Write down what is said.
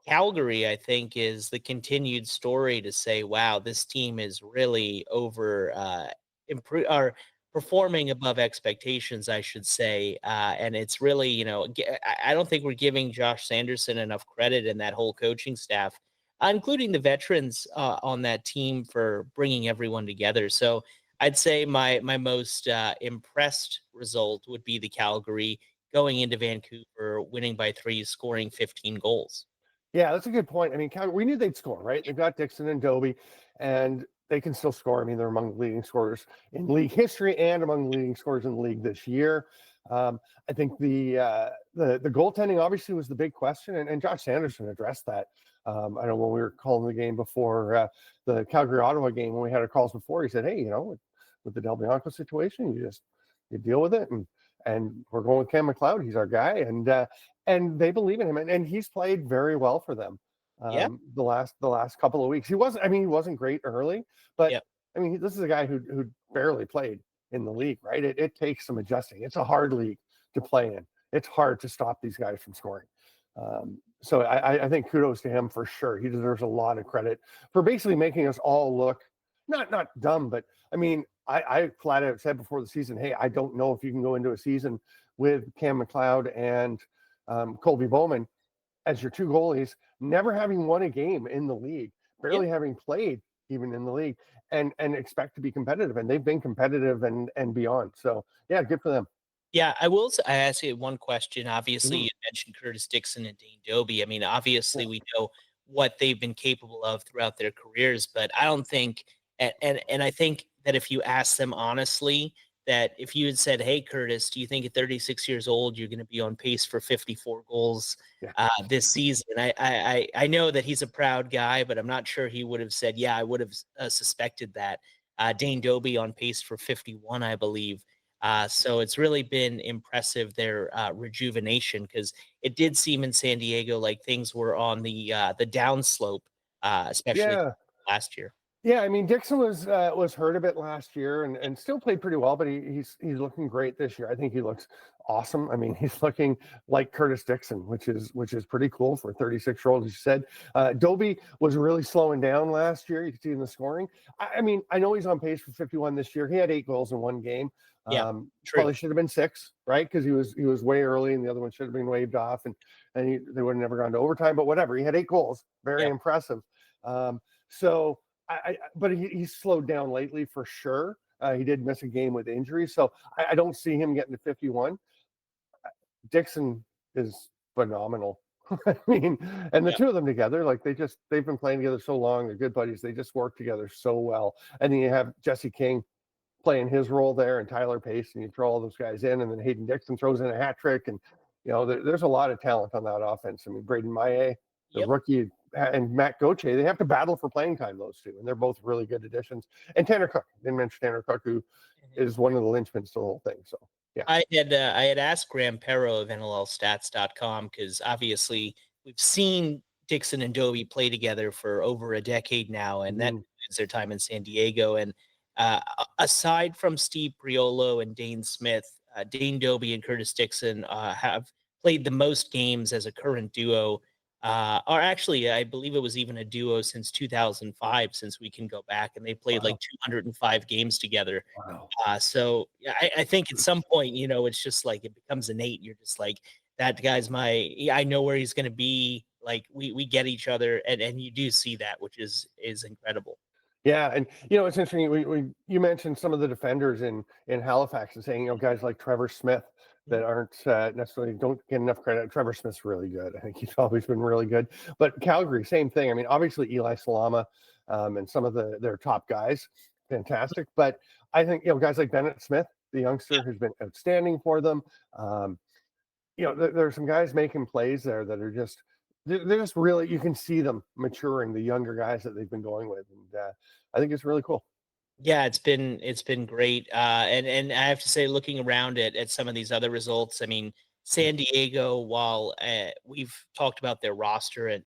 Calgary, I think, is the continued story to say, wow, this team is really or performing above expectations, I should say. And it's really, I don't think we're giving Josh Sanderson enough credit and that whole coaching staff, including the veterans on that team for bringing everyone together. So I'd say my most impressed result would be the Calgary going into Vancouver, winning by 3, scoring 15 goals. Yeah, that's a good point. I mean, we knew they'd score, right? They've got Dickson and Dobbie, and they can still score. I mean, they're among the leading scorers in league history and among the leading scorers in the league this year. I think the goaltending obviously was the big question, and Josh Sanderson addressed that. I know when we were calling the game before the Calgary Ottawa game, when we had our calls before, he said, "Hey, with the Del Bianco situation, you deal with it, and we're going with Cam McLeod. He's our guy, and they believe in him, and he's played very well for them Yeah. the last couple of weeks. He wasn't great early, but Yep. I mean, this is a guy who barely played in the league, right? It takes some adjusting. It's a hard league to play in. It's hard to stop these guys from scoring. So I think kudos to him for sure. He deserves a lot of credit for basically making us all look not dumb, but I mean, I flat out said before the season, hey, I don't know if you can go into a season with Cam McLeod and Colby Bowman as your two goalies, never having won a game in the league, barely having played even in the league, and expect to be competitive. And they've been competitive and beyond. So yeah, good for them. Yeah, I ask you one question. Obviously, you mentioned Curtis Dickson and Dane Dobbie. I mean, obviously, we know what they've been capable of throughout their careers, but I don't think, and I think that if you ask them honestly, that if you had said, "Hey, Curtis, do you think at 36 years old you're going to be on pace for 54 goals Yeah. this season?" I know that he's a proud guy, but I'm not sure he would have said, "Yeah, I would have suspected that." Dane Dobbie on pace for 51, I believe. So it's really been impressive, their rejuvenation, because it did seem in San Diego like things were on the downslope, especially Yeah. last year. Yeah, I mean Dickson was hurt a bit last year and still played pretty well, but he's looking great this year. I think he looks awesome. I mean, he's looking like Curtis Dickson, which is pretty cool for a 36-year-old. As you said, Dobbie was really slowing down last year. You can see in the scoring. I mean, I know he's on pace for 51 this year. He had 8 goals in one game. Yeah, true. Probably should have been 6, right? Because he was way early, and the other one should have been waved off, and they would have never gone to overtime. But whatever, he had 8 goals. Very impressive. So. But he's slowed down lately for sure. He did miss a game with injury, so I don't see him getting to 51. Dickson is phenomenal. I mean, and the two of them together, like they've been playing together so long. They're good buddies. They just work together so well. And then you have Jesse King playing his role there, and Tyler Pace, and you throw all those guys in, and then Hayden Dickson throws in a hat trick, and there's a lot of talent on that offense. I mean, Braden Maillet, the rookie, and Matt Gauthier, they have to battle for playing time, those two, and they're both really good additions. And Tanner Cook, didn't mention Tanner Cook, who is one of the linchpins to the whole thing. So yeah, I had asked Graham Perro of NLLstats.com, because obviously we've seen Dickson and Dobbie play together for over a decade now, and that includes their time in San Diego. And aside from Steve Priolo and Dane Smith, Dane Dobbie and Curtis Dickson have played the most games as a current duo. Or actually, I believe it was even a duo since 2005, since we can go back, and they played like 205 games together. Wow. So I think at some point, it's just like it becomes innate. You're just like, that guy's I know where he's going to be. Like we get each other, and you do see that, which is incredible. Yeah, and it's interesting. You mentioned some of the defenders in Halifax and saying guys like Trevor Smith that aren't necessarily don't get enough credit. Trevor Smith's really good. I think he's always been really good. But Calgary, same thing. I mean, obviously Eli Salama and some of their top guys, fantastic. But I think guys like Bennett Smith, the youngster, who's been outstanding for them. There are some guys making plays there that are just. They're just really, you can see them maturing, the younger guys that they've been going with, and I think it's really cool. Yeah, it's been great. And I have to say, looking around at some of these other results, I mean, San Diego, while we've talked about their roster and